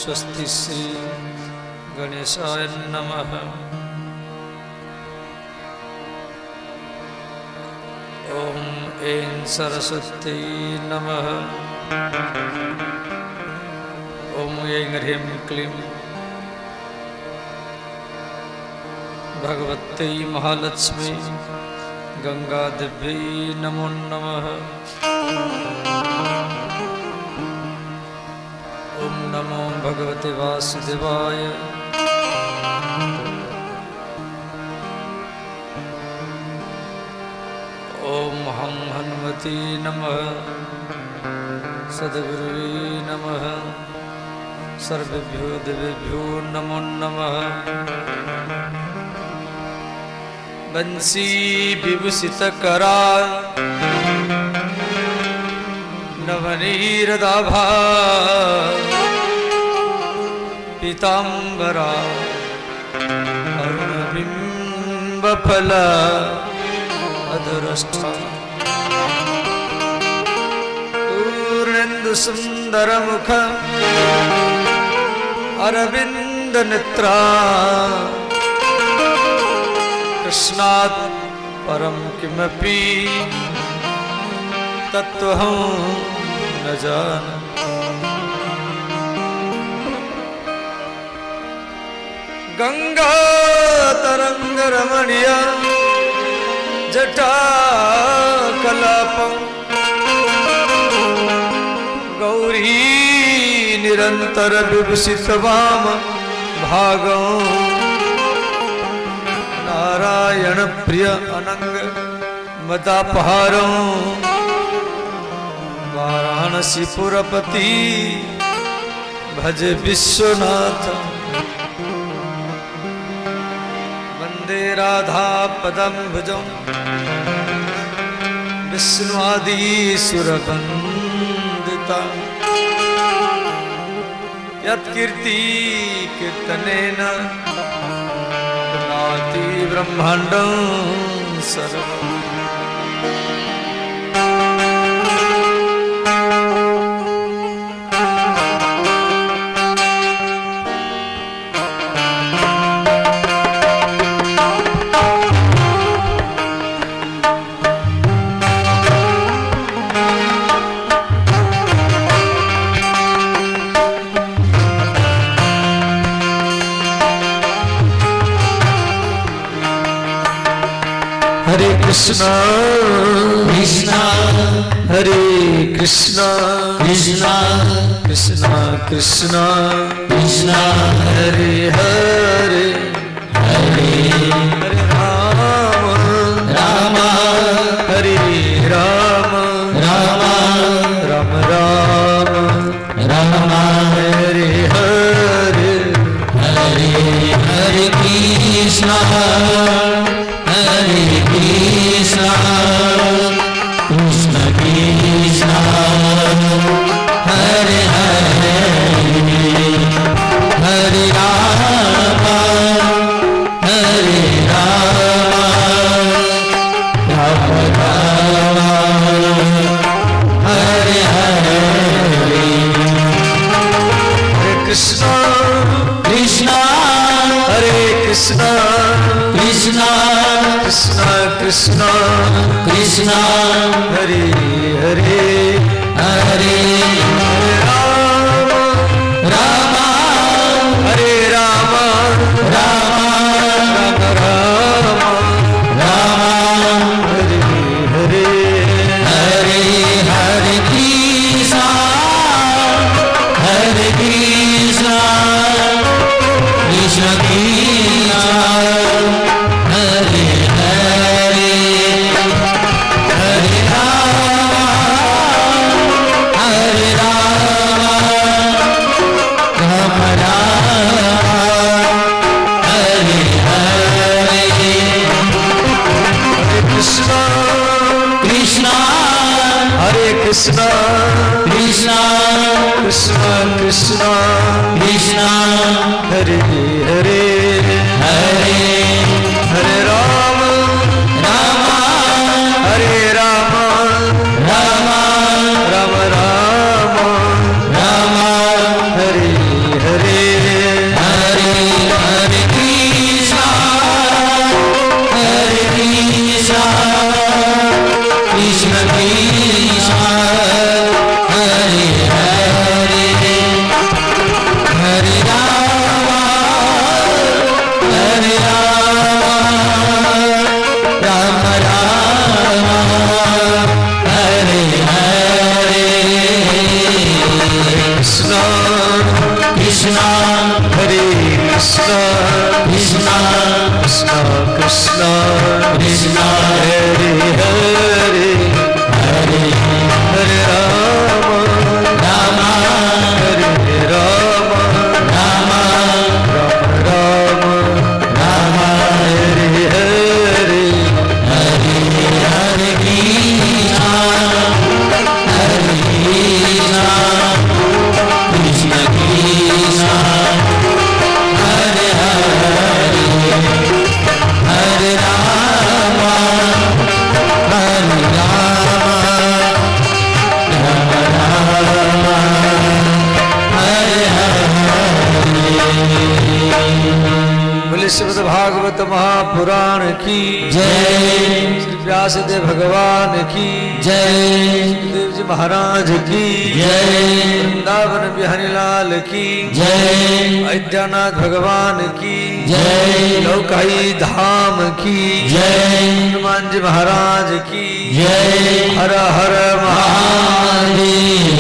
स्वस्ति श्री गणेशाय नमः। ओम ऐं सरस्वती नमः। ओम ऐं ह्रीं क्लीं भगवत्यै महालक्ष्मी गंगादेव्यै नमो नमः। ओम नमो भगवते वासुदेवाय। ओम हं हनुमते नमः। सद्गुरुवे नमः। सर्वेभ्यो देवेभ्यो नमो नमः। बंसी विभूषित करा नवनीरदाभा पीतांबरा अरुणबिंबफल अधरष्टा पूर्णेन्दु सुंदर मुख अरविंद नेत्रा कृष्णात् परम किमपि तत्त्वहं न जाने। गंगा तरंग रमणीय जटा कलापं गौरी निरंतर विभूषित वाम भागं नारायण प्रिय अनंग मदापहारं वाराणसी पुरपति भज विश्वनाथ। वंदे राधा पदं भुजं विष्णुआदि सुरवंदिता यत्कीर्ति कीर्तनेन पुनाति ब्रह्मांडं सर्वम्। हरे कृष्णा कृष्णा हरे कृष्णा कृष्णा कृष्णा कृष्णा कृष्णा हरे हरे हरे हरे राम राम हरे राम राम राम राम राम हरे हरे हरे हरे कृष्णा हरे कृष्णा कृष्ण कृष्णा हरे हरे हरे राम हरे राम राम राम हरे हरे हरे कृष्णा कृष्णा हरे कृष्णा कृष्णा कृष्णा कृष्णा कृष्णा हरे हरे हरे राम राम हरे राम राम राम राम राम हरे हरे हरे हरे कृष्णा कृष्ण कृष्ण हरे हरे हरे राम राम राम हरे हरे हरे कृष्णा कृष्णा हरे कृष्णा कृष्णा कृष्णा कृष्णा कृष्णा हरे हरे हरे हरे राम राम हरे राम राम राम राम राम हरे हरे पुराण की जय। श्री व्यासदेव भगवान की जय। देव जी महाराज की जय। वृंदावन बिहारी लाल की जय। अयोध्यानाथ भगवान की जय। लौकाई धाम की जय। हनुमान जी महाराज की जय। हर हर महादेव।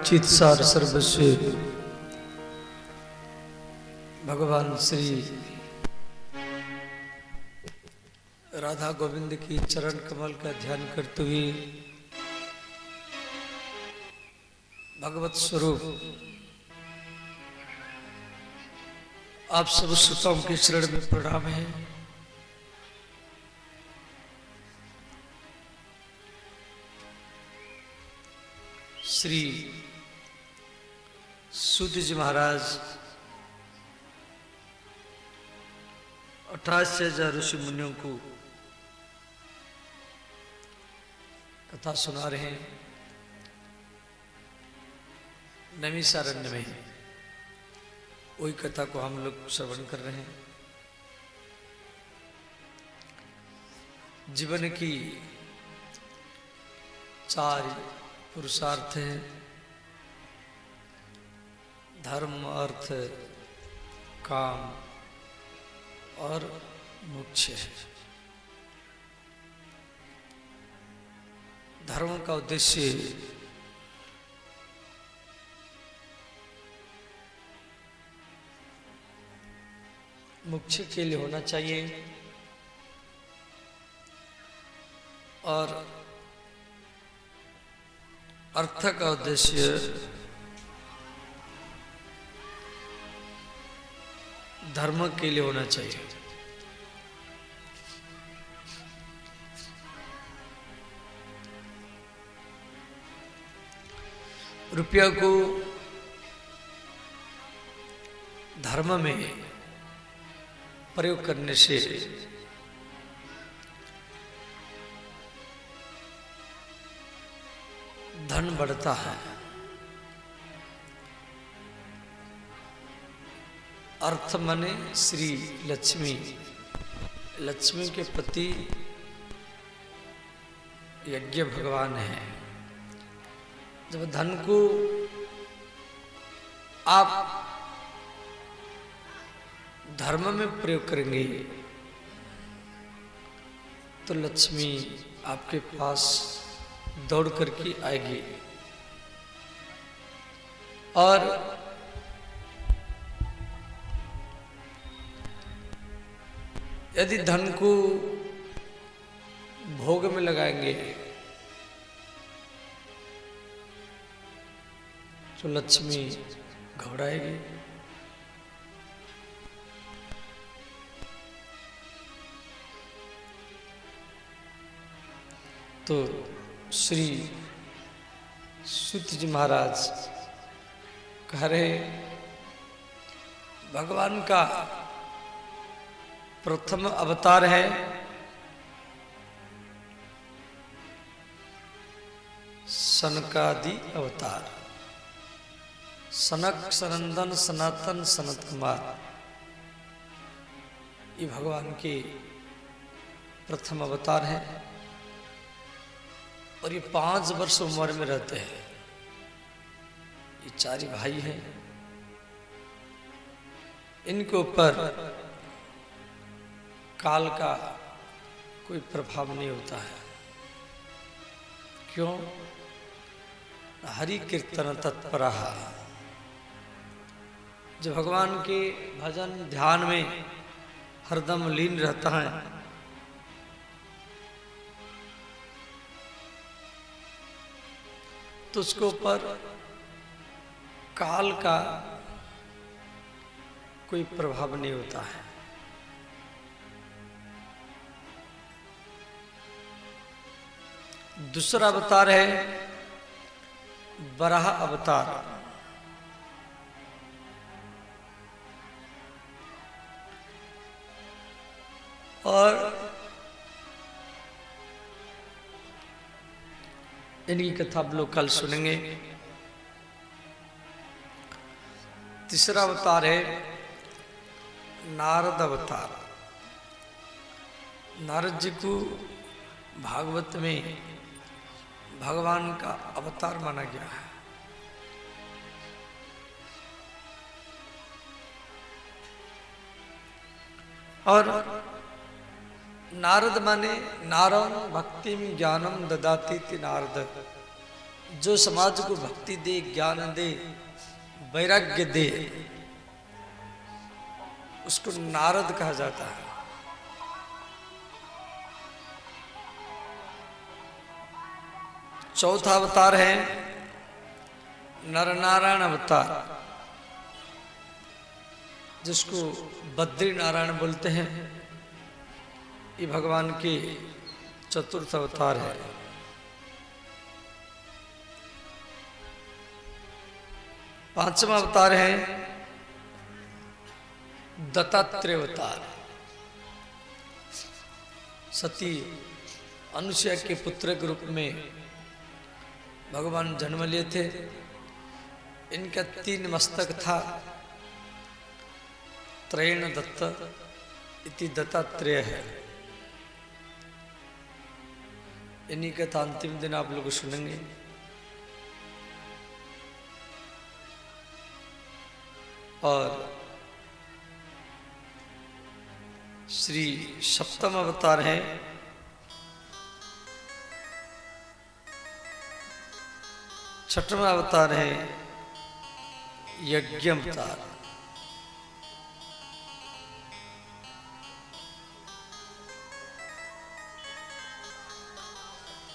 चित्सार सर्वस्व भगवान श्री राधा गोविंद की चरण कमल का ध्यान करते हुए भगवत स्वरूप आप सब श्रोताओं के चरण में प्रणाम है। श्री सूत जी महाराज 88,000 ऋषि मुनियों को कथा सुना रहे हैं। नैमिषारण्य में वही कथा को हम लोग श्रवण कर रहे हैं। जीवन की 4 पुरुषार्थ हैं, धर्म अर्थ काम और मोक्ष है। धर्म का उद्देश्य मोक्ष के लिए होना चाहिए और अर्थ का उद्देश्य धर्म के लिए होना चाहिए। रुपया को धर्म में प्रयोग करने से धन बढ़ता है। अर्थ माने श्री लक्ष्मी, लक्ष्मी के प्रति यज्ञ भगवान है। जब धन को आप धर्म में प्रयोग करेंगे तो लक्ष्मी आपके पास दौड़ करके आएगी और यदि धन को भोग में लगाएंगे तो लक्ष्मी घबराएगी। तो श्री सूत जी महाराज कह रहे भगवान का प्रथम अवतार है सनकादि अवतार। सनक, सनंदन, सनातन, सनत कुमार, ये भगवान के प्रथम अवतार हैं और ये 5 वर्ष उम्र में रहते हैं। ये चार भाई हैं, इनके ऊपर काल का कोई प्रभाव नहीं होता है। क्यों? हरि कीर्तन तत्परा, जो भगवान के भजन ध्यान में हरदम लीन रहता है, तो उसके ऊपर काल का कोई प्रभाव नहीं होता है। दूसरा अवतार है वराह अवतार। और इनकी कथा आप लोग कल सुनेंगे। तीसरा अवतार है नारद अवतार। नारद जी को भागवत में भगवान का अवतार माना गया है। और नारद माने नारम भक्ति में ज्ञानम ददाती थी नारद, जो समाज को भक्ति दे, ज्ञान दे, वैराग्य दे, उसको नारद कहा जाता है। चौथा अवतार है नरनारायण अवतार, जिसको बद्री नारायण बोलते हैं। ये भगवान के चतुर्थ अवतार है। पांचवा अवतार है दत्तात्रेय अवतार। सती अनुसुईया के पुत्र के रूप में भगवान जन्म लिए थे। इनका 3 मस्तक था। त्रयेण दत्त इति दत्तात्रेय है। इन्हीं का था अंतिम दिन आप लोग सुनेंगे। और श्री सप्तम अवतार है छठवां अवतार है यज्ञ अवतार।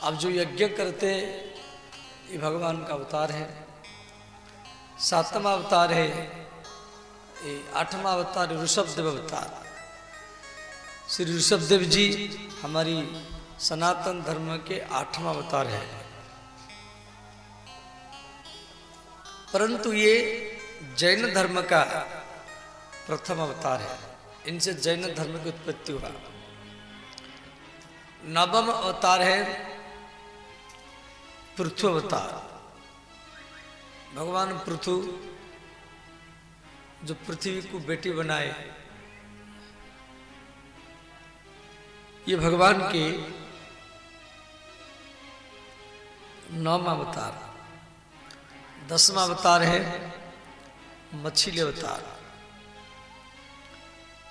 अब जो यज्ञ करते ये भगवान का अवतार है। सातवां अवतार है, ये 8वां अवतार ऋषभदेव अवतार। श्री ऋषभदेव जी हमारी सनातन धर्म के 8वां अवतार है। परंतु ये जैन धर्म का प्रथम अवतार है। इनसे जैन धर्म की उत्पत्ति हुआ। नवम अवतार है पृथु अवतार। भगवान पृथु जो पृथ्वी को बेटी बनाए, ये भगवान के 9वां अवतार। 10वां अवतार है मछली अवतार।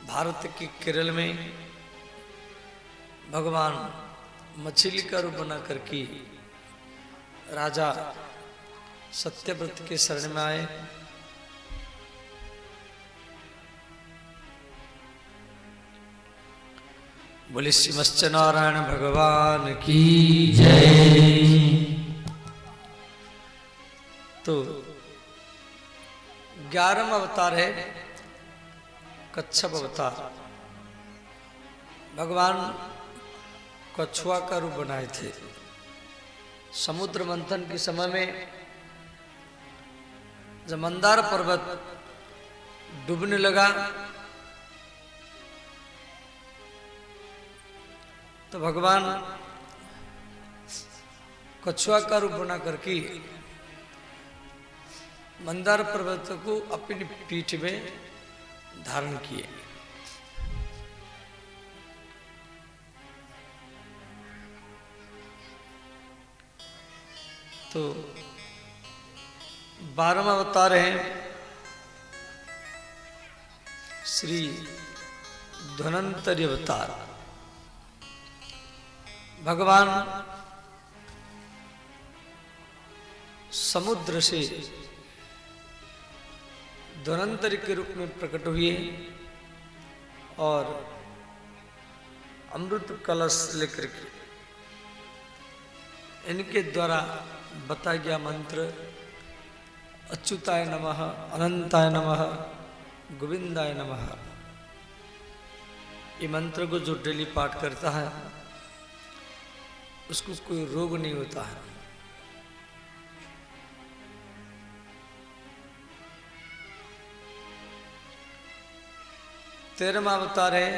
भारत के केरल में भगवान मछली का रूप बना करके राजा सत्यव्रत के शरण में आए। बोले श्रीमश्च नारायण भगवान की जय। तो 11वां अवतार है कच्छप अवतार। भगवान कछुआ का रूप बनाए थे। समुद्र मंथन के समय में जब मंदार पर्वत डूबने लगा तो भगवान कछुआ का रूप बना करके मंदार पर्वत को अपनी पीठ में धारण किए। तो 12वां अवतार है श्री धन्वंतरी अवतार। भगवान समुद्र से धन्वंतरी के रूप में प्रकट हुए और अमृत कलश लेकर के इनके द्वारा बताया गया मंत्र अच्युताय नमः, अनंताय नमः, गोविंदाय नमः। ये मंत्र को जो डेली पाठ करता है उसको कोई रोग नहीं होता है। तेरहवां अवतार है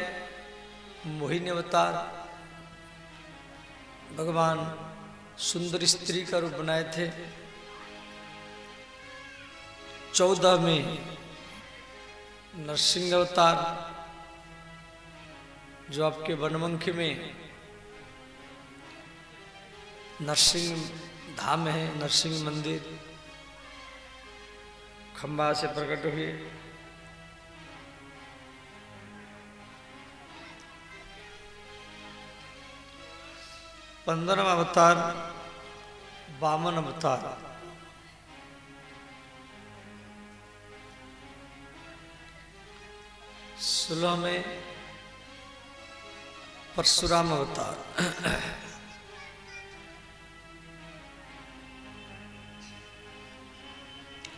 मोहिनी अवतार। भगवान सुंदर स्त्री का रूप बनाए थे। 14 में नरसिंह अवतार, जो आपके बनमंखी में नरसिंह धाम है, नरसिंह मंदिर खंबा से प्रकट हुए। पंद्रहवां अवतार वामन अवतार। 16 में परशुराम अवतार।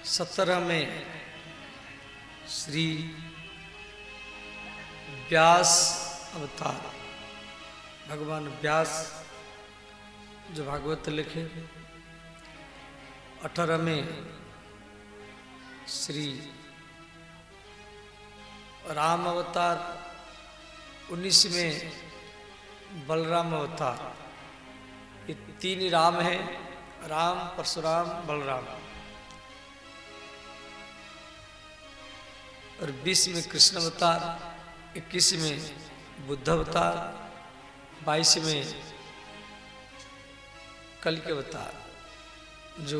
17 में श्री व्यास अवतार। भगवान व्यास जो भागवत लिखे। 18 में श्री राम अवतार। 19 में बलराम अवतार। ये 3 ही राम हैं, राम, परशुराम, बलराम। और 20 में कृष्ण अवतार। 21 में बुद्ध अवतार। 22 में कल के अवतार। जो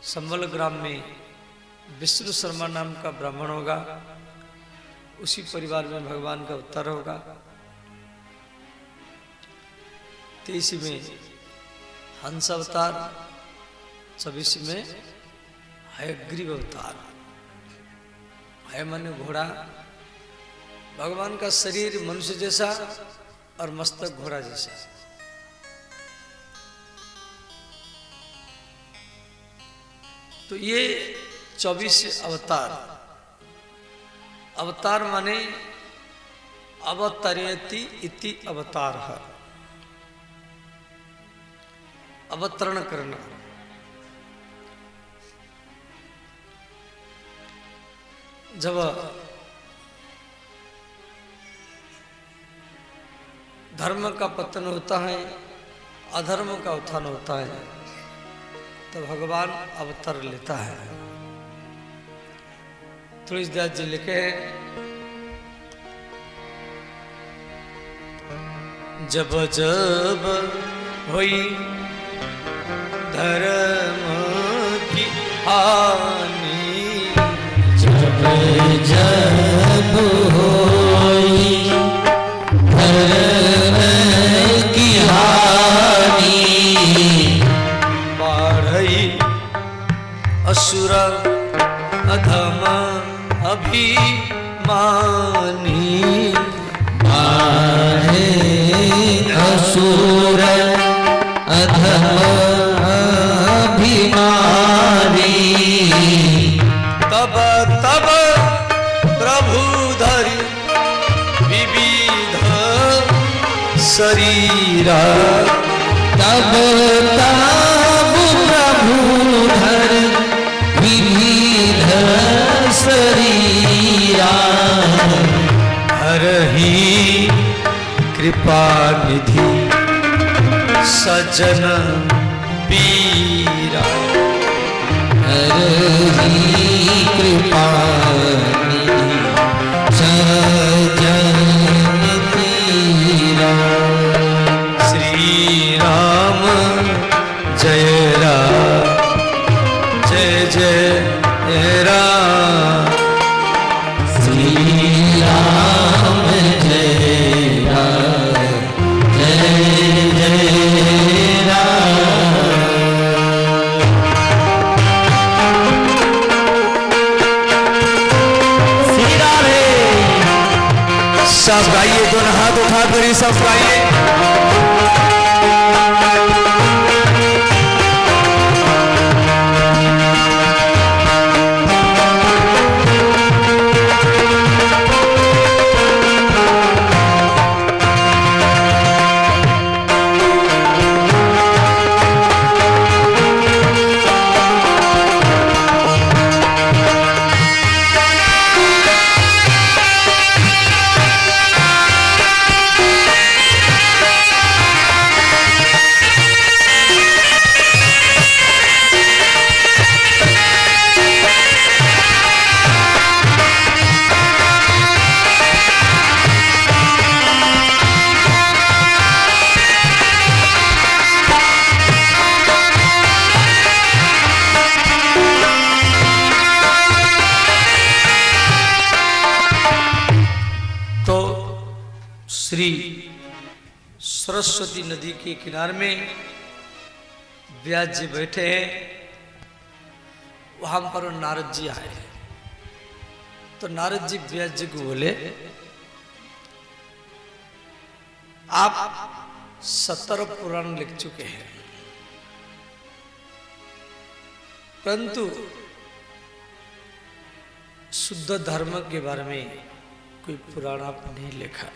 संबल ग्राम में विष्णु शर्मा नाम का ब्राह्मण होगा, उसी परिवार में भगवान का अवतार होगा। 23 में हंस अवतार। 24 में हयग्रीव अवतार। हय माने घोड़ा। भगवान का शरीर मनुष्य जैसा और मस्तक घोड़ा जैसा। तो ये 24 अवतार। अवतार माने अवतरयति इति अवतार है, अवतरण करना। जब धर्म का पतन होता है, अधर्म का उत्थान होता है, तो भगवान अवतार लेता है। तुलसीदास जी लिखे हैं, जब जब हुई धर्म की हानि, जब जब होई धर्म की हानि, बढ़ई असुर अधम अभिमानी, बाहे असुर अधम अभिमानी, तब तब प्रभु धरि विविध शरीरा, तब तब प्रभु धर विविध शरीरा, हरहि कृपा निधि सजन पीरा, हरहि कृपा निधि सजन पीरा। श्री राम जय राम, जय जय साहब गाइए, दोनों हाथ उठाकर ये सब गाइए। श्री सरस्वती नदी के किनारे में व्यास जी बैठे हैं। वहां पर नारद जी आए तो नारद जी व्यास जी को बोले, आप 17 पुराण लिख चुके हैं, परंतु शुद्ध धर्म के बारे में कोई पुराण आप नहीं लिखा।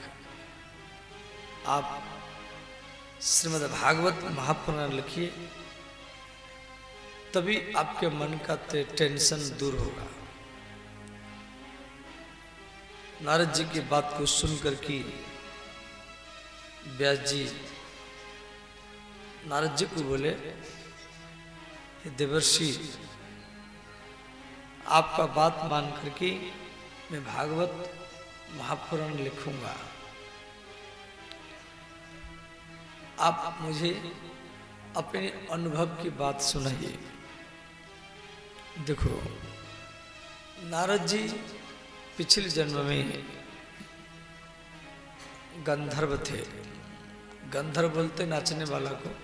आप श्रीमद् भागवत महापुराण लिखिए, तभी आपके मन का टेंशन दूर होगा। नारद जी की बात को सुनकर की व्यास जी नारद जी को बोले, देवर्षि आपका बात मान करके मैं भागवत महापुराण लिखूंगा। आप मुझे अपने अनुभव की बात सुनाइए। देखो, नारद जी पिछले जन्म में गंधर्व थे। गंधर्व बोलते नाचने वाला को।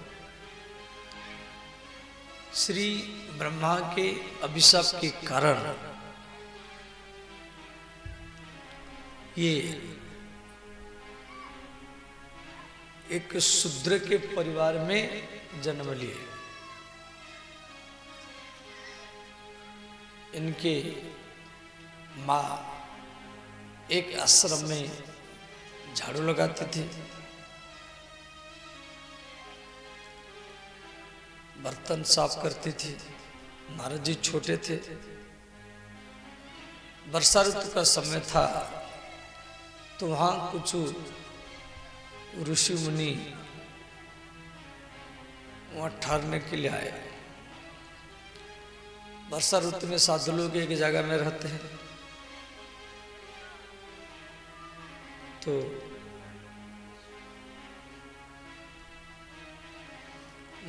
श्री ब्रह्मा के अभिशाप के कारण ये एक शूद्र के परिवार में जन्म लिए। इनके माँ एक आश्रम में झाड़ू लगाती थी, बर्तन साफ करती थी। नारद जी छोटे थे, वर्षा ऋतु का समय था, तो वहां कुछ ऋषि मुनि वहां ठहरने के लिए आए। वर्षा ऋतु में साधु लोग एक जगह में रहते हैं, तो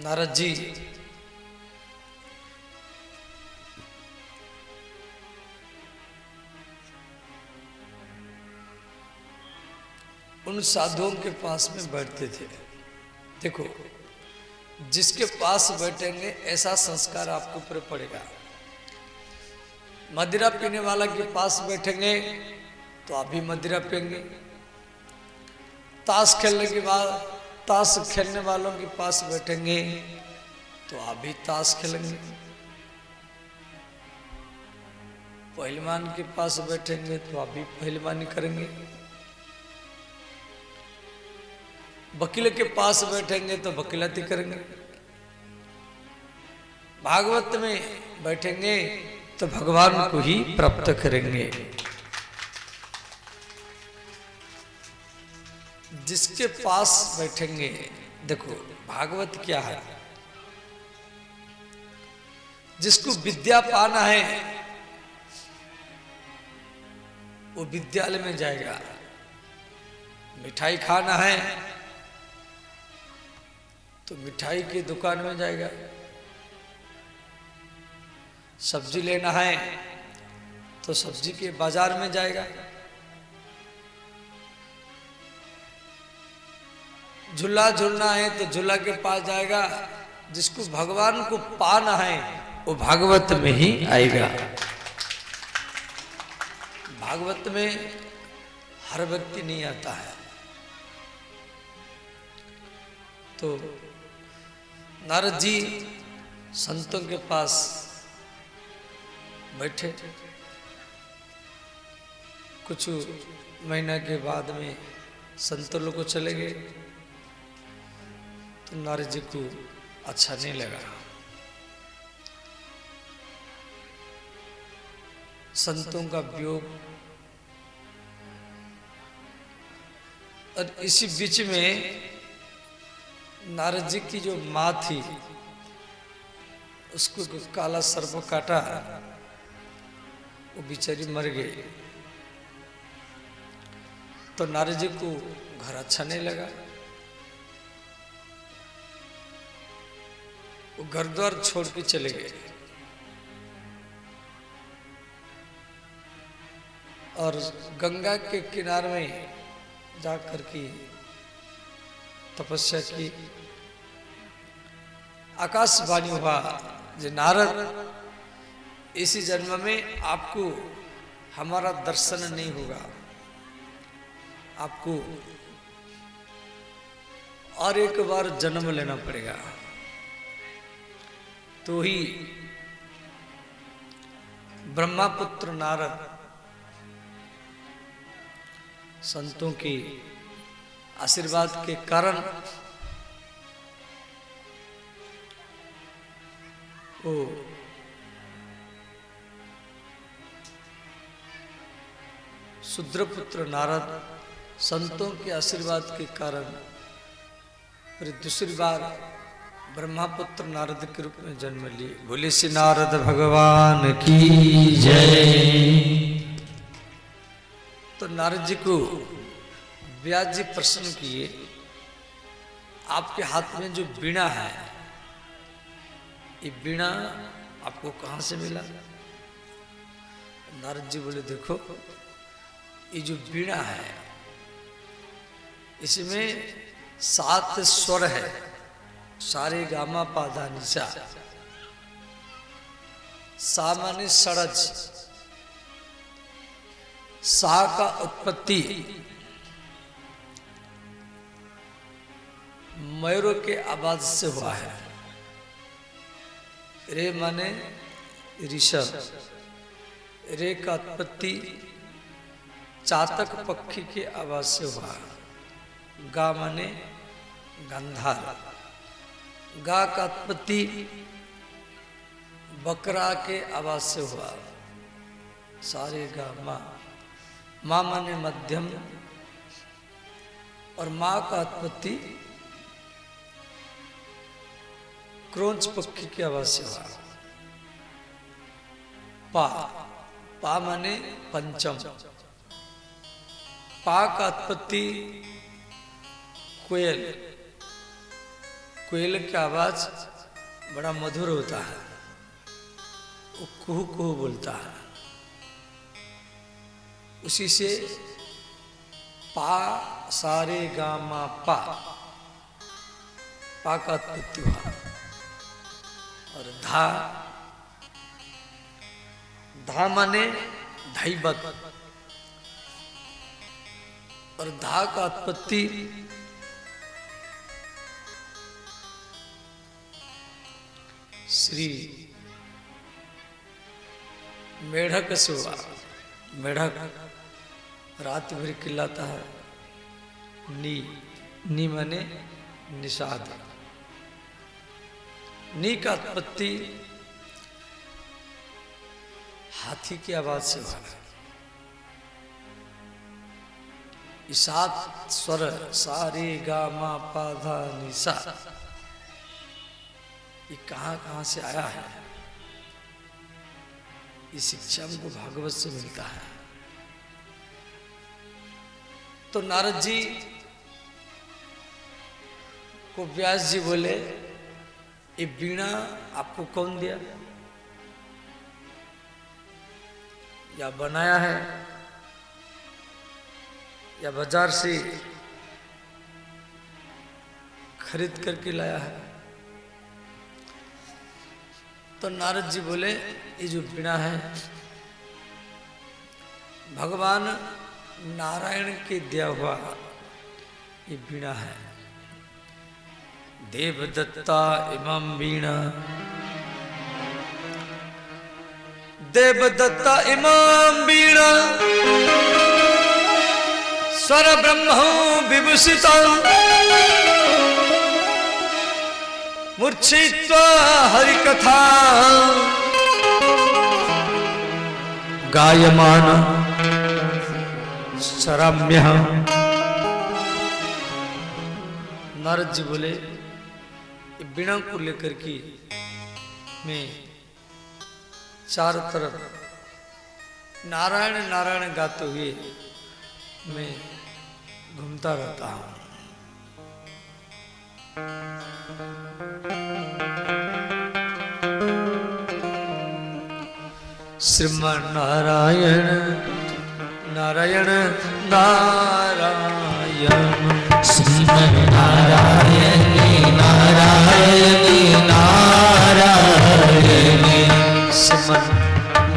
नारद जी उन साधुओं के पास में बैठते थे। देखो, जिसके पास बैठेंगे ऐसा संस्कार आपके ऊपर पड़ेगा। मदिरा पीने वाला के पास बैठेंगे तो आप भी मदिरा पिएंगे। ताश खेलने के बाद ताश खेलने वालों के पास बैठेंगे तो आप भी ताश खेलेंगे। पहलवान के पास बैठेंगे तो आप भी पहलवानी करेंगे। वकील के पास बैठेंगे तो वकीलाती करेंगे। भागवत में बैठेंगे तो भगवान को ही प्राप्त करेंगे। जिसके पास बैठेंगे, देखो भागवत क्या है, जिसको विद्या पाना है वो विद्यालय में जाएगा। मिठाई खाना है तो मिठाई की दुकान में जाएगा। सब्जी लेना है तो सब्जी के बाजार में जाएगा। झूला झूलना है तो झूला के पास जाएगा। जिसको भगवान को पाना है वो भागवत में ही आएगा। भागवत में हर व्यक्ति नहीं आता है। तो नारद जी संतों के पास बैठे। कुछ महीना के बाद में संतों लोग को चले गए। तो नारद जी को अच्छा नहीं लगा। संतों का वियोग। और इसी बीच में नारद जी की जो माँ थी उसको काला सर्प काटा, वो बेचारी मर गई। तो नारद जी को घर अच्छा नहीं लगा। वो घर द्वार छोड़ के चले गए और गंगा के किनारे में जाकर के तपस्या की। आकाशवाणी हुआ जे नारद, इसी जन्म में आपको हमारा दर्शन नहीं होगा, आपको और एक बार जन्म लेना पड़ेगा। तो ही ब्रह्मापुत्र नारद संतों के आशीर्वाद के कारण वो शूद्रपुत्र नारद संतों के आशीर्वाद के कारण फिर दूसरी बार ब्रह्मापुत्र नारद के रूप में जन्म लिए। बोले श्री नारद भगवान की जय। तो नारद जी को व्यास जी प्रश्न किए, आपके हाथ में जो वीणा है, ये वीणा आपको कहाँ से मिला? नारद जी बोले, देखो ये जो वीणा है इसमें 7 स्वर है, सारे गामा पाधा निशा। सा माने षडज, सा का उत्पत्ति मयूरों के आवाज से हुआ है। रे माने ऋषभ, रे का उत्पत्ति चातक पक्षी के आवाज से हुआ। गा माने गंधार, गा का उत्पत्ति बकरा के आवाज से हुआ। सारे गा माँ, माँ माने मध्यम, और माँ का उत्पत्ति क्रोंच पक्षी की आवाज से हुआ। पा, पा माने पंचम, पा का उत्पत्ति कोयल, कोयल की आवाज बड़ा मधुर होता है, वो कुहू कुहू बोलता है। उसी से पा सारे गामा पा, पा का उत्पत्ति हुआ। और धा, धा माने धैवत, और धा का उत्पत्ति श्री मेढक से हुआ। मेढक रात भर चिल्लाता है। नी, नी माने निषाद, नी का उत्पत्ति हाथी की आवाज से हुआ। ये 7 स्वर सारे गा मा पा धा नि सा, ये कहाँ कहाँ से आया है? ये शिक्षा हमको भागवत से मिलता है। तो नारद जी को व्यास जी बोले, ये वीणा आपको कौन दिया? या बनाया है या बाजार से खरीद करके लाया है? तो नारद जी बोले, ये जो वीणा है भगवान नारायण के दिया हुआ ये वीणा है। देवदत्ता इमाम वीणा, देवदत्ता इमाम वीणा, स्वर ब्रह्म विभूषिता, मूर्छित्वा हरिकथा गायमान सराम्य। नारद जी बोले वीणा को लेकर के मैं चारों तरफ नारायण नारायण गाते हुए मैं घूमता रहता हूं। श्रीमान नारायण नारायण नारायण, श्रीमन नारायण नारायण नारायण, श्रीमन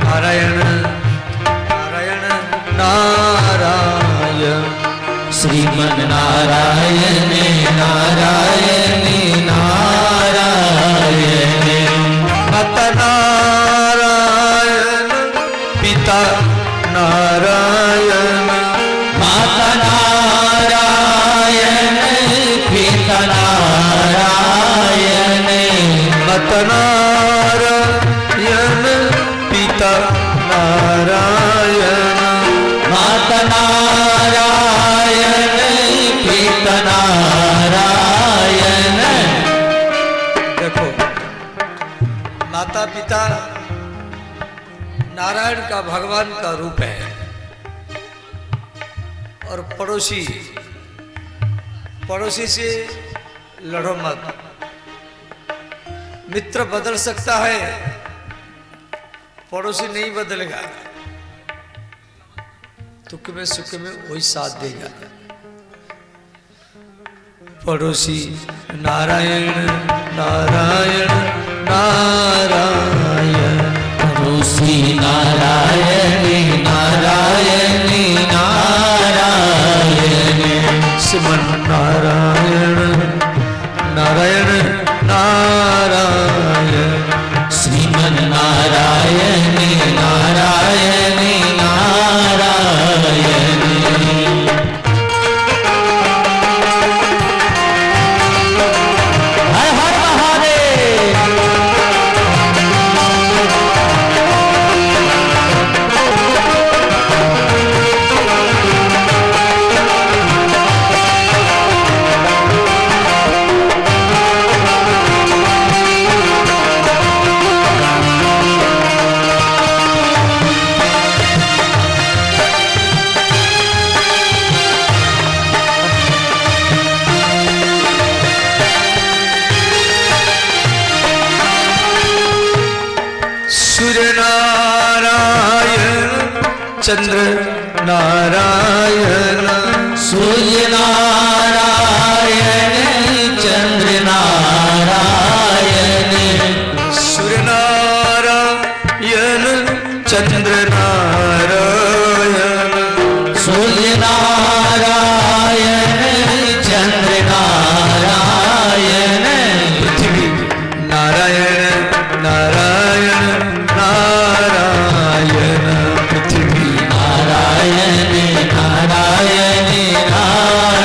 नारायण नारायण नारायण, श्रीमन नारायण नारायण नारायण, माता नारायण पिता नारायण, माता नारायण पिता नारायण, माता नारायण पिता नारायण, माता नारायण पिता नारायण। देखो माता पिता नारायण का भगवान का रूप है, और पड़ोसी पड़ोसी से लड़ो मत। मित्र बदल सकता है, पड़ोसी नहीं बदलेगा। दुख में सुख में वही साथ देगा। पड़ोसी नारायण नारायण नारायण, पड़ोसी नारायण नारायण नारायण, श्रीमन नारायण नारायण नारायण, श्रीमन नारायण नारायण नारायण। हर हर महादेव। सूर्य नारायण चंद्र नारायण, सूर्य नारायण चंद्र नारायण, सूर्य नारायण चंद्र नारायण, सूर्य नारायण चंद्र नारायण, पृथ्वी नारायण नारायण नारायण, पृथ्वी नारायण नारायण नारायण।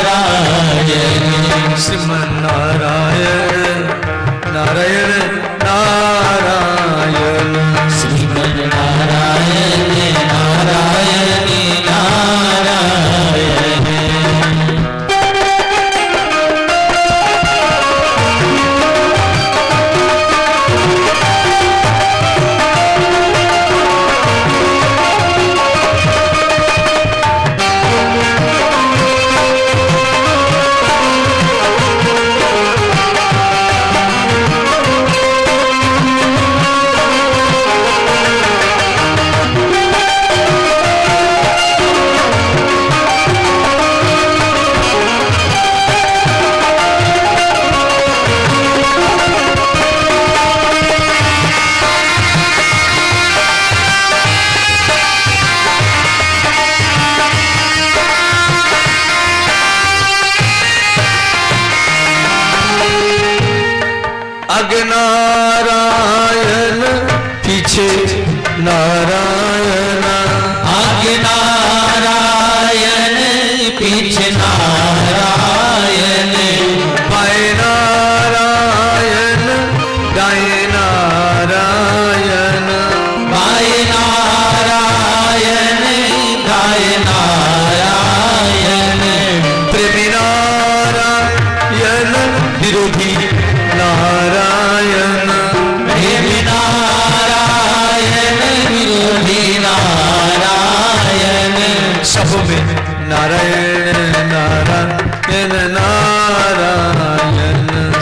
आगे नारायण पीछे नारायण, आगे नारायण पीछे नारायण, बाएं नारायण दाएं नारायण, बाएं नारायण दाएं नारायण, प्रेमी नारायण विरोधी नारायण, प्रेमी नारायण विरोधी नारायण, सब में नारायण नारायण नारायण,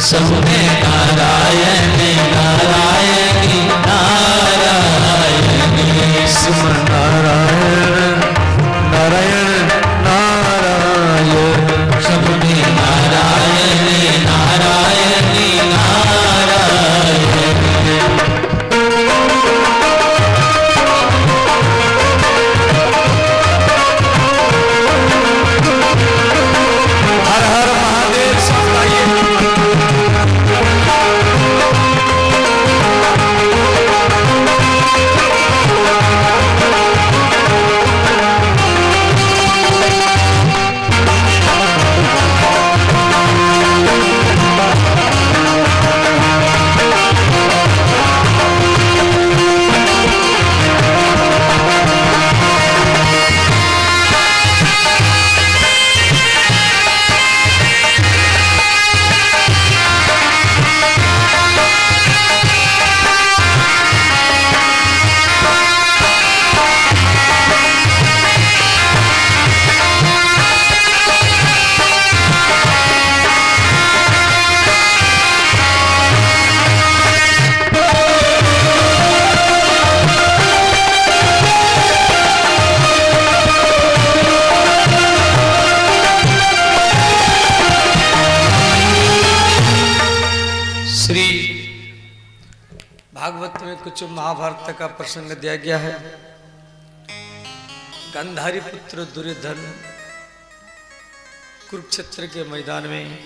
सब में नारायण नारायण नारायण, सिम नारायण नारायण नारायण, सब में नारायण नारायण नारायण। हर हर महादेव सब गाइए। भागवत में कुछ महाभारत का प्रसंग दिया गया है। गांधारी पुत्र दुर्योधन कुरुक्षेत्र के मैदान में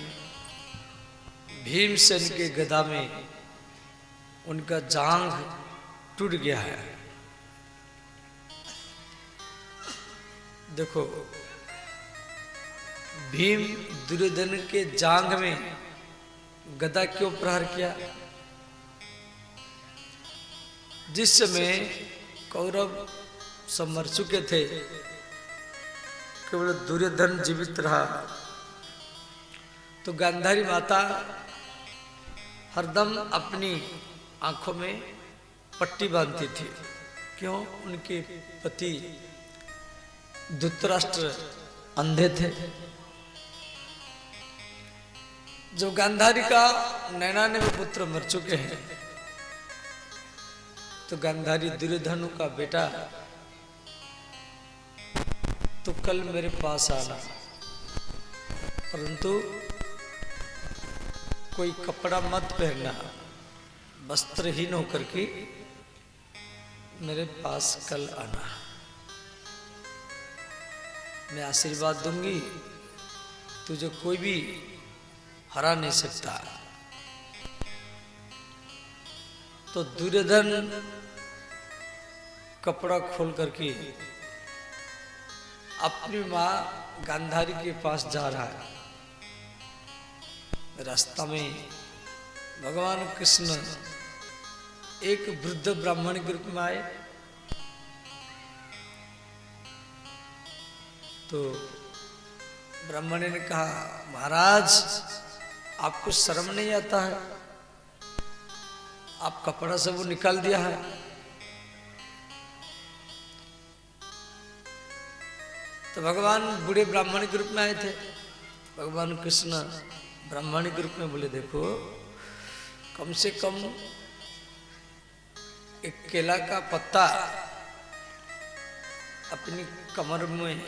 भीमसेन के गदा में उनका जांघ टूट गया है। देखो, भीम दुर्योधन के जांघ में गदा क्यों प्रहार किया? जिस समय कौरव सब मर चुके थे, केवल दुर्योधन जीवित रहा, तो गांधारी माता हरदम अपनी आंखों में पट्टी बांधती थी। क्यों? उनके पति धृतराष्ट्र अंधे थे। जब गांधारी का 99 पुत्र मर चुके हैं, तो गांधारी दुर्योधन का बेटा, तो कल मेरे पास आना, परंतु कोई कपड़ा मत पहनना, वस्त्रहीन होकर के मेरे पास कल आना। मैं आशीर्वाद दूंगी, तुझे कोई भी हरा नहीं सकता। तो दुर्योधन कपड़ा खोल करके अपनी मां गांधारी के पास जा रहा है। रास्ता में भगवान कृष्ण एक वृद्ध ब्राह्मण के रूप में आए। तो ब्राह्मण ने कहा, महाराज आपको शर्म नहीं आता है? आप कपड़ा सब निकाल दिया है। तो भगवान बूढ़े ब्राह्मण के रूप में आए थे। भगवान कृष्ण ब्राह्मण के रूप में बोले, देखो, कम से कम एक केला का पत्ता अपनी कमर में,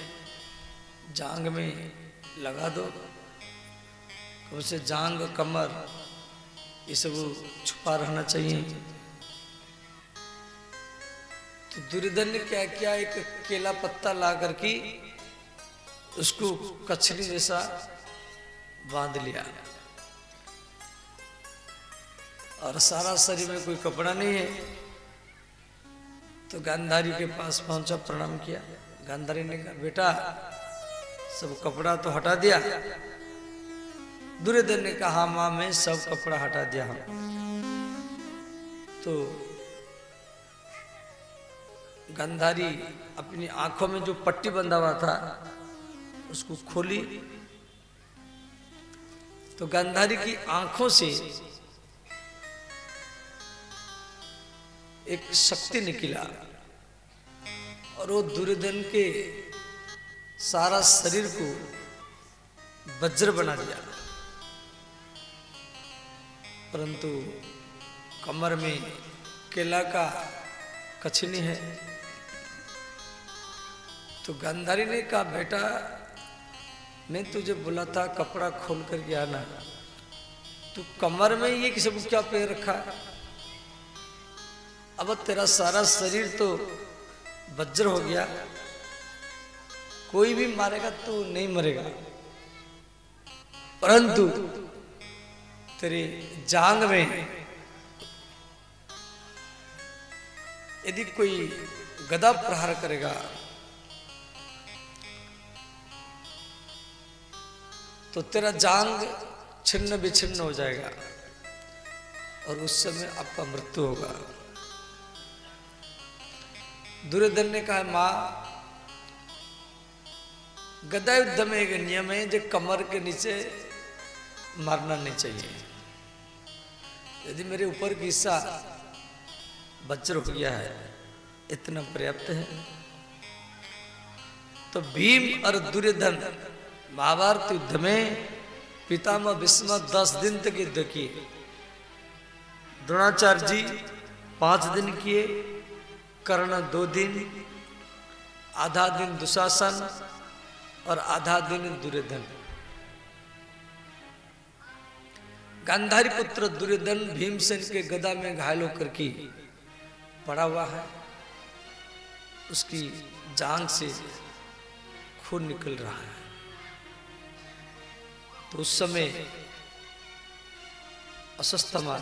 जांग में लगा दो। कम से जांग, कमर, ये सब छुपा रहना चाहिए। तो दुर्योधन ने क्या किया, एक केला पत्ता ला करके उसको कछली जैसा बांध लिया और सारा शरीर में कोई कपड़ा नहीं है। तो गांधारी के पास पहुंचा, प्रणाम किया। गांधारी ने कहा, बेटा सब कपड़ा तो हटा दिया? दुर्योधन ने कहा, हाँ माँ मैं सब कपड़ा हटा दिया हूं। तो गांधारी अपनी आंखों में जो पट्टी बंधा हुआ था उसको खोली, तो गांधारी की आंखों से एक शक्ति निकला और वो दुर्योधन के सारा शरीर को वज्र बना दिया। परंतु कमर में केला का कछनी है। तो गांधारी ने कहा, बेटा मैं तुझे बोला था कपड़ा खोल कर के आना, तू कमर में ये सब क्या पैर रखा? अब तेरा सारा शरीर तो वज्र हो गया, कोई भी मारेगा तो नहीं मरेगा, परंतु तेरे जांग में यदि कोई गदा प्रहार करेगा तो तेरा जांग छिन्न विछिन्न हो जाएगा और उस समय आपका मृत्यु होगा। दुर्योधन ने कहा, मां गदा युद्ध में एक नियम है जो कमर के नीचे मारना नहीं चाहिए। यदि मेरे ऊपर की हिस्सा वज्र हो गया है, इतना पर्याप्त है। तो भीम और दुर्योधन महाभारत युद्ध में पितामह भीष्म 10 दिन तक युद्ध किए। द्रोणाचार्य जी 5 दिन किए, कर्ण 2 दिन, आधा दिन दुशासन और आधा दिन दुर्योधन। गांधारी पुत्र दुर्योधन भीमसेन के गदा में घायल होकर के पड़ा हुआ है, उसकी जांघ से खून निकल रहा है। तो उस समय अश्वत्थामा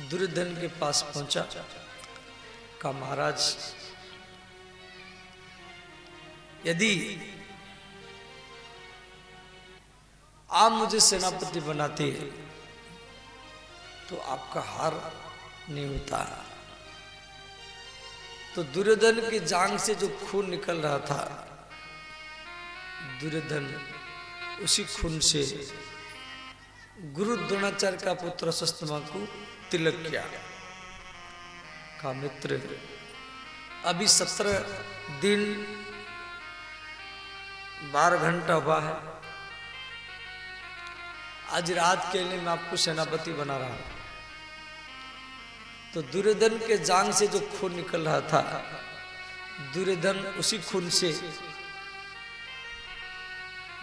दुर्योधन के पास पहुंचा, कहा, महाराज यदि आप मुझे सेनापति बनाते तो आपका हार नहीं होता। तो दुर्योधन की जांघ से जो खून निकल रहा था, दुर्योधन उसी खून से गुरु द्रोणाचार्य का पुत्र अश्वत्थामा को तिलक किया। कहा, मित्र अभी 17 दिन 12 घंटा हुआ है, आज रात के लिए मैं आपको सेनापति बना रहा हूं। तो दुर्योधन के जांघ से जो खून निकल रहा था, दुर्योधन उसी खून से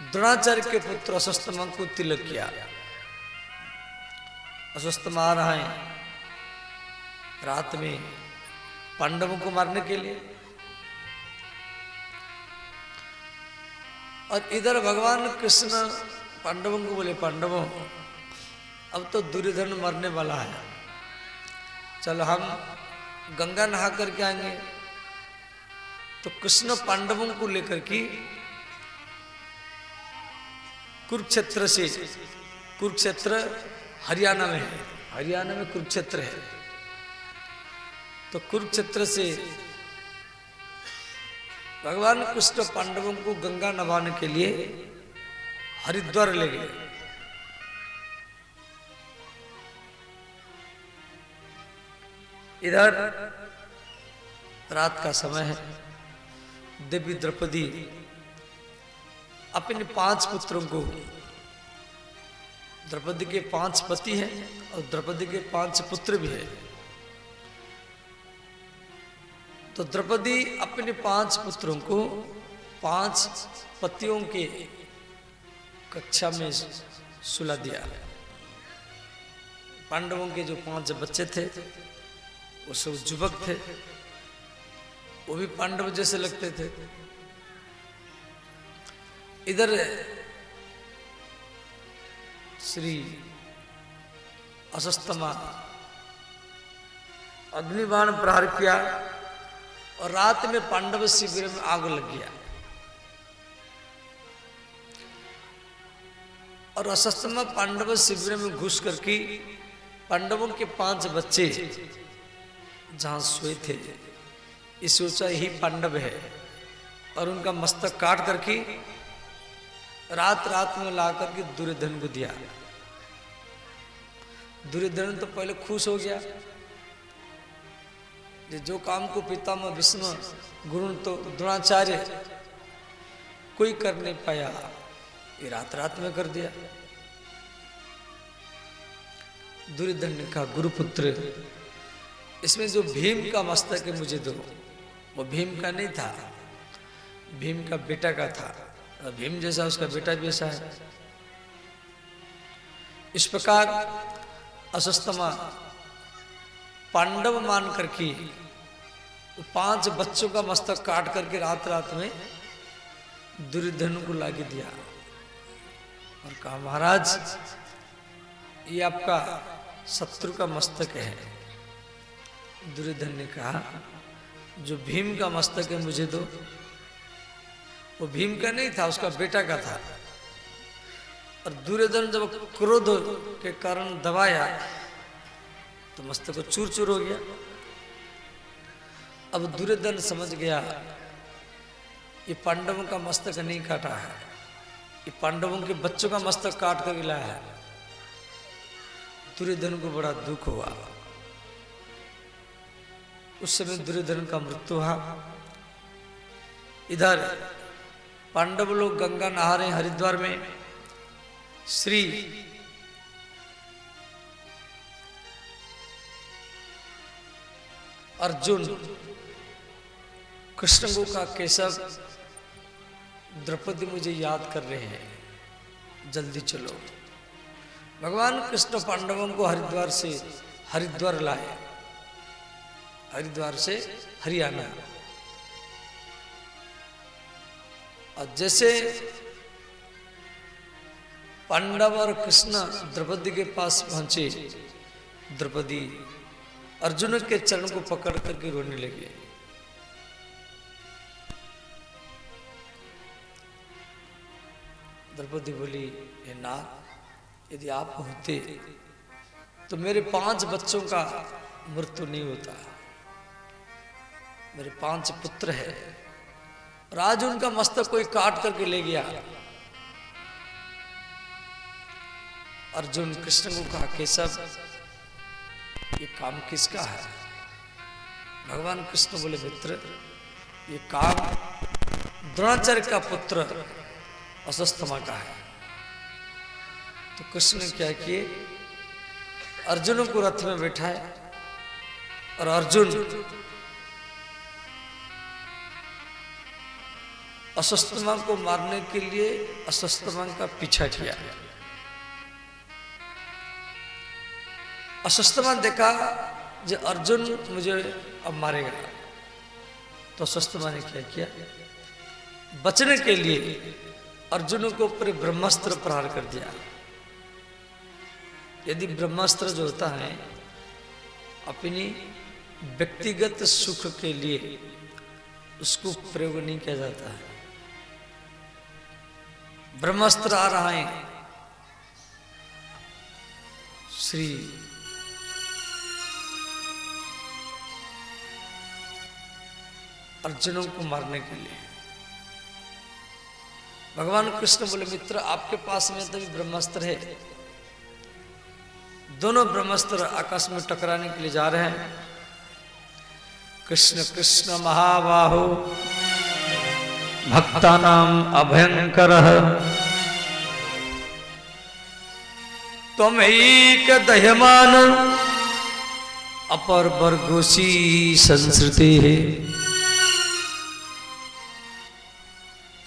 द्रोणाचार्य के पुत्र अश्वत्थामा को तिलक किया। अश्वत्थामा आ रहा है रात में पांडवों को मारने के लिए, और इधर भगवान कृष्ण पांडवों को बोले, पांडवों अब तो दुर्योधन मरने वाला है, चलो हम गंगा नहा करके आएंगे। तो कृष्ण पांडवों को लेकर के कुरुक्षेत्र से, कुरुक्षेत्र हरियाणा में है, हरियाणा में कुरुक्षेत्र है, तो कुरुक्षेत्र से भगवान कृष्ण पांडवों को गंगा नवाने के लिए हरिद्वार ले गए। इधर रात का समय है, देवी द्रौपदी अपने 5 पुत्रों को, द्रौपदी के 5 पति हैं और द्रौपदी के 5 पुत्र भी हैं, तो द्रौपदी अपने 5 पुत्रों को 5 पतियों के कक्षा में सुला दिया। पांडवों के जो 5 बच्चे थे वो सब युवक थे, वो भी पांडव जैसे लगते थे। इधर श्री अशस्तमा अग्निबाण प्रहार किया और रात में पांडव शिविर में आग लग गया। और अशस्तमा पांडव शिविर में घुस करके पांडवों के 5 बच्चे जहां सोए थे, ये सोचा ही पांडव है, और उनका मस्तक काट करके रात रात में ला करके दुर्योधन को दिया। दुर्योधन तो पहले खुश हो गया, जो काम को पितामह भीष्म गुरु तो द्रोणाचार्य कोई कर नहीं पाया, ये रात रात में कर दिया। दुर्योधन ने कहा, गुरुपुत्र, इसमें जो भीम का मस्तक है मुझे दो। वो भीम का नहीं था, भीम का बेटा का था, और भीम जैसा उसका बेटा भी ऐसा है। इस प्रकार अशस्तमा पांडव मान करके 5 बच्चों का मस्तक काट करके रात रात में दुर्योधन को लाके दिया और कहा, महाराज ये आपका शत्रु का मस्तक है। दुर्योधन ने कहा, जो भीम का मस्तक है मुझे दो। वो भीम का नहीं था, उसका बेटा का था। और दुर्योधन जब क्रोध के कारण दबाया तो मस्तक को चूर चूर हो गया। अब दुर्योधन समझ गया ये पांडवों का मस्तक नहीं काटा है, ये पांडवों के बच्चों का मस्तक काट कर लाया है। दुर्योधन को बड़ा दुख हुआ। उस समय दुर्योधन का मृत्यु हुआ। इधर पांडव लोग गंगा नहा रहे हरिद्वार में। श्री अर्जुन कृष्ण को का केशव, द्रौपदी मुझे याद कर रहे हैं, जल्दी चलो। भगवान कृष्ण पांडवों को हरिद्वार लाए, हरिद्वार से हरियाणा। और जैसे पांडव और कृष्ण द्रौपदी के पास पहुंचे, द्रौपदी अर्जुन के चरण को पकड़ करके रोने लगे। द्रौपदी बोली, हे नाथ, यदि आप होते तो मेरे 5 बच्चों का मृत्यु नहीं होता। मेरे 5 पुत्र है और आज उनका मस्तक कोई काट करके ले गया। अर्जुन कृष्ण को कहा, केशव, ये काम किसका है? भगवान कृष्ण बोले, मित्र, ये काम द्रोणाचार्य का पुत्र अशस्तमा का है। तो कृष्ण ने क्या किए, अर्जुन को रथ में बैठाए और अर्जुन अशस्तमा को मारने के लिए अशस्तमा का पीछा किया। अशस्तमा देखा जो अर्जुन मुझे अब मारेगा, तो अशस्तमा ने क्या किया, बचने के लिए अर्जुन को ऊपर ब्रह्मास्त्र प्रहार कर दिया। यदि ब्रह्मास्त्र जो होता है अपनी व्यक्तिगत सुख के लिए उसको प्रयोग नहीं किया जाता है। ब्रह्मास्त्र आ रहा है श्री अर्जुनों को मारने के लिए। भगवान कृष्ण बोले, मित्र, आपके पास में तो भी ब्रह्मास्त्र है। दोनों ब्रह्मास्त्र आकाश में टकराने के लिए जा रहे हैं। कृष्ण कृष्ण महाबाहो भक्तानाम अभयंकरः त्वमेक दह्यमान अपर वर्गोसी संस्कृति है।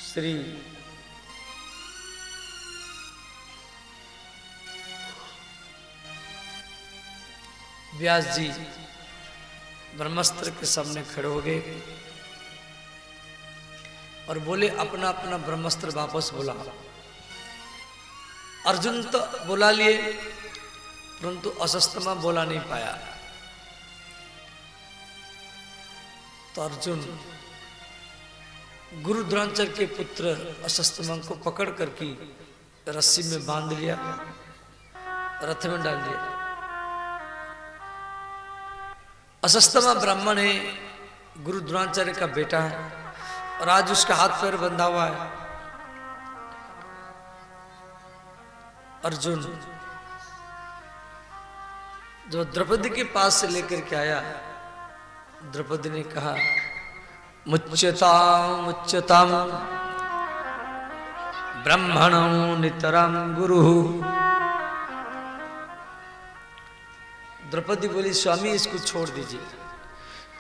श्री व्यास जी ब्रह्मास्त्र के सामने खड़े हो गए और बोले, अपना अपना ब्रह्मास्त्र वापस बुला। अर्जुन तो बुला लिए परंतु असस्तमा बोला नहीं पाया। तो अर्जुन गुरु द्रोणाचार्य के पुत्र असस्तमा को पकड़ करके रस्सी में बांध लिया, रथ में डाल दिया। असस्तमा ब्राह्मण है, गुरु द्रोणाचार्य का बेटा है और आज उसका हाथ पैर बंधा हुआ है। अर्जुन जब द्रौपदी के पास से लेकर के आया, द्रौपदी ने कहा मुच्यताम मुच्यताम ब्रह्मणो नितराम गुरु। द्रौपदी बोली स्वामी इसको छोड़ दीजिए,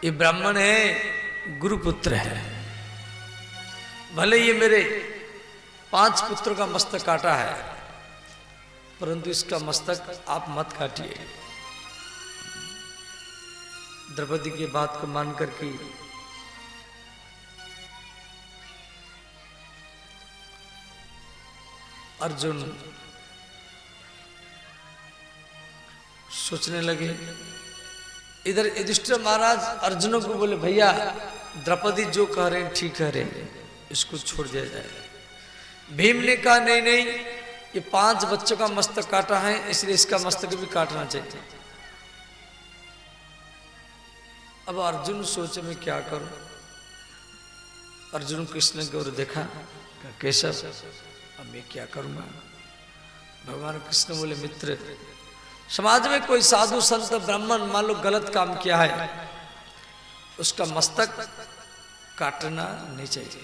ये ब्राह्मण है, गुरुपुत्र है। भले ये मेरे 5 पुत्रों का मस्तक काटा है, परंतु इसका मस्तक आप मत काटिए। द्रौपदी की बात को मान करके अर्जुन सोचने लगे। इधर युधिष्ठिर महाराज अर्जुन को बोले भैया द्रौपदी जो कह रहे हैं ठीक कह रहे हैं, इसको छोड़ दिया जाए। भीम ने कहा नहीं नहीं, ये 5 बच्चों का मस्तक काटा है, इसलिए इसका मस्तक भी काटना चाहिए। अब अर्जुन सोचे मैं क्या करूं। अर्जुन कृष्ण की ओर देखा, केशव अब मैं क्या करूंगा। भगवान कृष्ण बोले मित्र, समाज में कोई साधु संत ब्राह्मण मान लो गलत काम किया है, उसका मस्तक काटना नहीं चाहिए।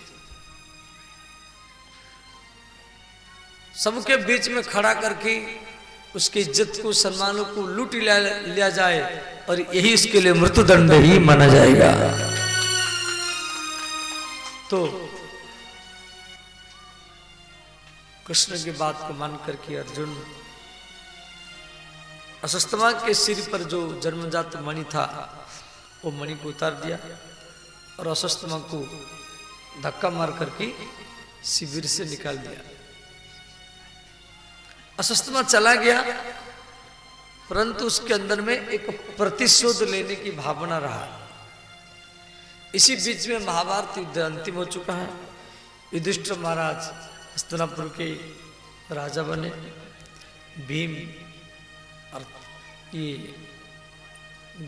सबके बीच में खड़ा करके उसकी इज्जत को सम्मानों को लूट लिया जाए और यही उसके लिए मृत्युदंड ही माना जाएगा। तो कृष्ण की बात को मान करके अर्जुन असस्तमा के सिर पर जो जन्मजात मणि था वो मणि को उतार दिया और असस्तमा को धक्का मार करके शिविर से निकाल दिया। असस्तमा चला गया, परंतु उसके अंदर में एक प्रतिशोध लेने की भावना रहा। इसी बीच में महाभारत युद्ध अंतिम हो चुका है। युधिष्ठिर महाराज हस्तिनापुर के राजा बने, भीम और ये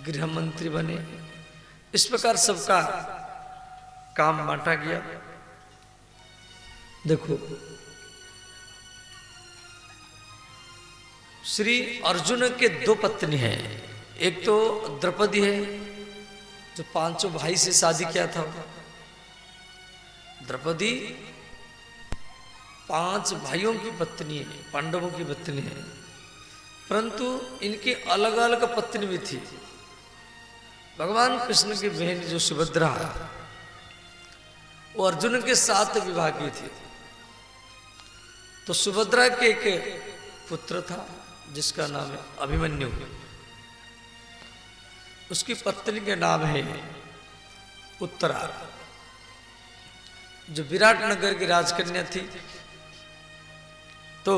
गृह मंत्री बने। इस प्रकार सबका काम बांटा गया। देखो श्री अर्जुन के 2 पत्नी हैं। एक तो द्रौपदी है जो 5 भाई से शादी किया था। द्रौपदी 5 भाइयों की पत्नी है, पांडवों की पत्नी है, परंतु इनकी अलग अलग पत्नी भी थी। भगवान कृष्ण की बहन जो सुभद्रा है वो अर्जुन के साथ विवाह की थी। तो सुभद्रा के एक पुत्र था जिसका नाम है अभिमन्यु। उसकी पत्नी के नाम है उत्तरा, जो विराट नगर की राजकन्या थी। तो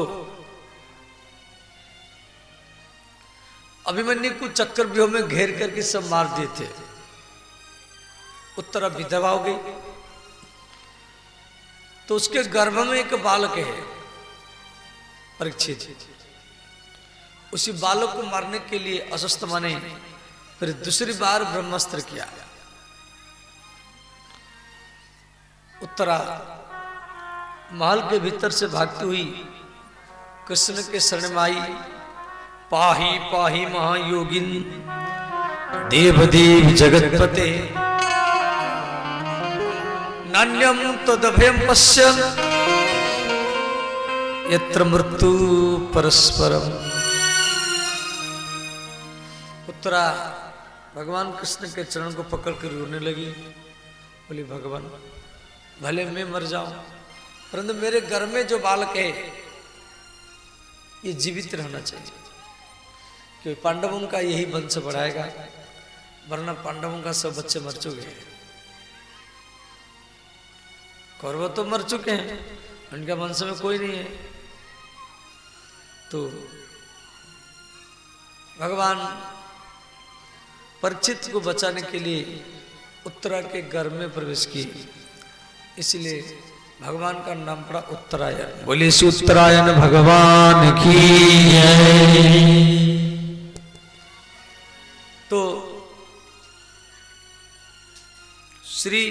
अभिमन्यु को चक्रव्यूह में घेर करके सब मार दिए थे। उत्तरा विधवा हो गई। तो उसके गर्भ में एक बालक है परीक्षित। उसी बालक को मारने के लिए असस्तमा ने फिर दूसरी बार ब्रह्मास्त्र किया। उत्तरा महल के भीतर से भागती हुई कृष्ण के शरण में आई। पाही पाही महायोगिन देवदेव जगतपते नान्यम तदभयम पश्य यत्र मृत्यु परस्परम। उत्तरा भगवान कृष्ण के चरण को पकड़ कर रोने लगी। बोली भगवान भले मैं मर जाऊं, परंतु मेरे घर में जो बालक है ये जीवित रहना चाहिए, क्योंकि पांडवों का यही वंश बढ़ाएगा, वरना पांडवों का सब बच्चे मर चुके हैं। कौरव तो मर चुके हैं, उनका वंश में कोई नहीं है। तो भगवान परीक्षित को बचाने के लिए उत्तरा के गर्भ में प्रवेश किए, इसलिए भगवान का नाम पड़ा उत्तरायण। बोले उत्तरायण भगवान की जय। तो श्री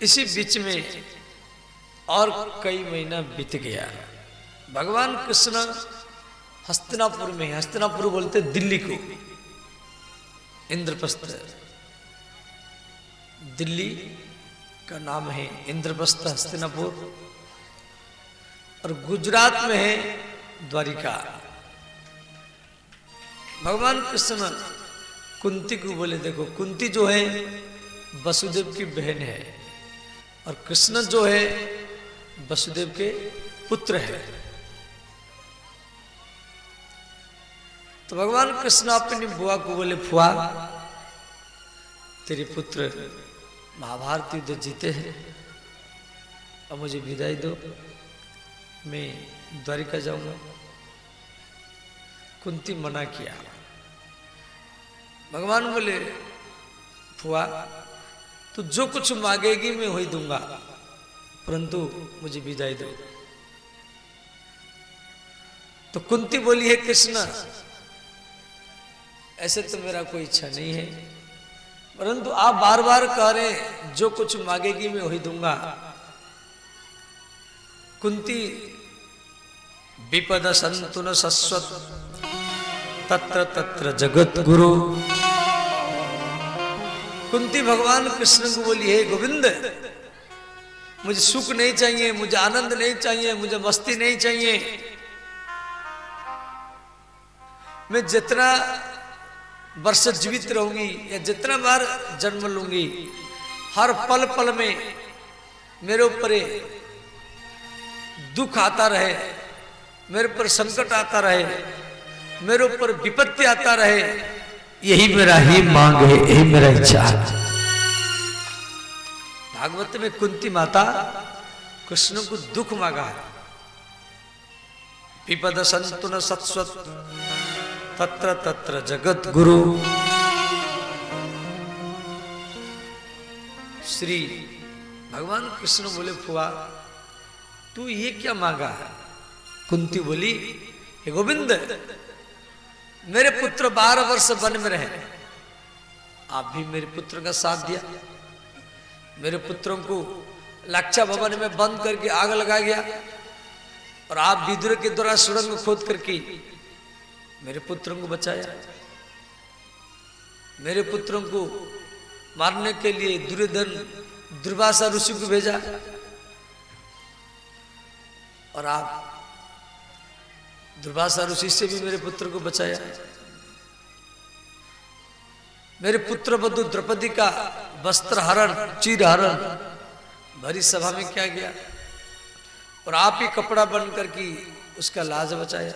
इसी बीच में और कई महीना बीत गया। भगवान कृष्ण हस्तिनापुर में, हस्तिनापुर बोलते दिल्ली को, इंद्रप्रस्थ दिल्ली का नाम है इंद्रप्रस्थ हस्तिनापुर, और गुजरात में है द्वारिका। भगवान कृष्ण कुंती को बोले देखो, कुंती जो है वसुदेव की बहन है और कृष्ण जो है वसुदेव के पुत्र है। तो भगवान कृष्ण अपनी बुआ को बोले फुआ, तेरे पुत्र महाभारत युद्ध जीते हैं, अब मुझे विदाई दो, मैं द्वारिका जाऊंगा। कुंती मना किया। भगवान बोले फुआ, तू जो कुछ मांगेगी मैं वही दूंगा, परंतु मुझे विदाई दो। तो कुंती बोली है कृष्ण, ऐसे तो मेरा कोई इच्छा नहीं है, परंतु आप बार बार कह रहे हैं जो कुछ मांगेगी मैं वही दूंगा। कुंती विपद संतुन सस्वत तत्र तत्र जगत गुरु। कुंती भगवान कृष्ण को बोली है गोविंद, मुझे सुख नहीं चाहिए, मुझे आनंद नहीं चाहिए, मुझे मस्ती नहीं चाहिए। मैं जितना वर्ष जीवित रहूंगी या जितना बार जन्म लूंगी, हर पल पल में मेरे ऊपर दुख आता रहे, मेरे ऊपर संकट आता रहे, मेरे ऊपर विपत्ति आता रहे, यही मेरा ही मांग है, यही मेरा इच्छा है। भागवत में कुंती माता कृष्ण को दुख मांगा है। विपद संतुन सत्स्वत तत्र तत्र जगत गुरु। श्री भगवान कृष्ण बोले फुआ, तू ये क्या मांगा है? कुंती बोली हे गोविंद, मेरे पुत्र 12 वर्ष वन में रहे, आप भी मेरे पुत्र का साथ दिया। मेरे पुत्रों को लाक्षा भवन में बंद करके आग लगा गया, और आप विदुर के द्वारा सुरंग खोद करके मेरे पुत्रों को बचाया। मेरे पुत्रों को मारने के लिए दुर्योधन दुर्वासा ऋषि को भेजा, और आप दुर्वासा ऋषि से भी मेरे पुत्र को बचाया। मेरे पुत्र बधु द्रौपदी का वस्त्र हरण, चीर हरण भरी सभा में किया गया, और आप ही कपड़ा बन करके उसका लाज बचाया।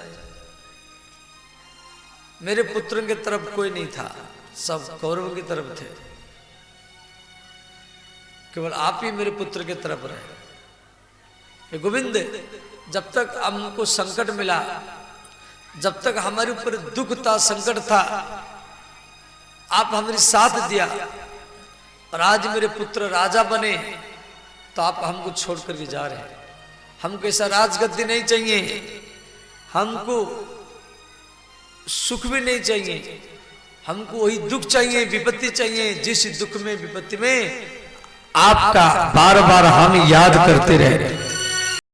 मेरे पुत्रों की तरफ कोई नहीं था, सब कौरवों की तरफ थे, केवल आप ही मेरे पुत्र की तरफ रहे। हे गोविंद, जब तक हमको संकट मिला, जब तक हमारे ऊपर दुख था, संकट था, आप हमारे साथ दिया, और आज मेरे पुत्र राजा बने तो आप हमको छोड़ करके जा रहे हैं। हमको ऐसा राजगद्दी नहीं चाहिए, हमको सुख भी नहीं चाहिए, हमको वही दुख चाहिए, विपत्ति चाहिए, जिस दुख में विपत्ति में आपका बार बार हम याद करते रहे।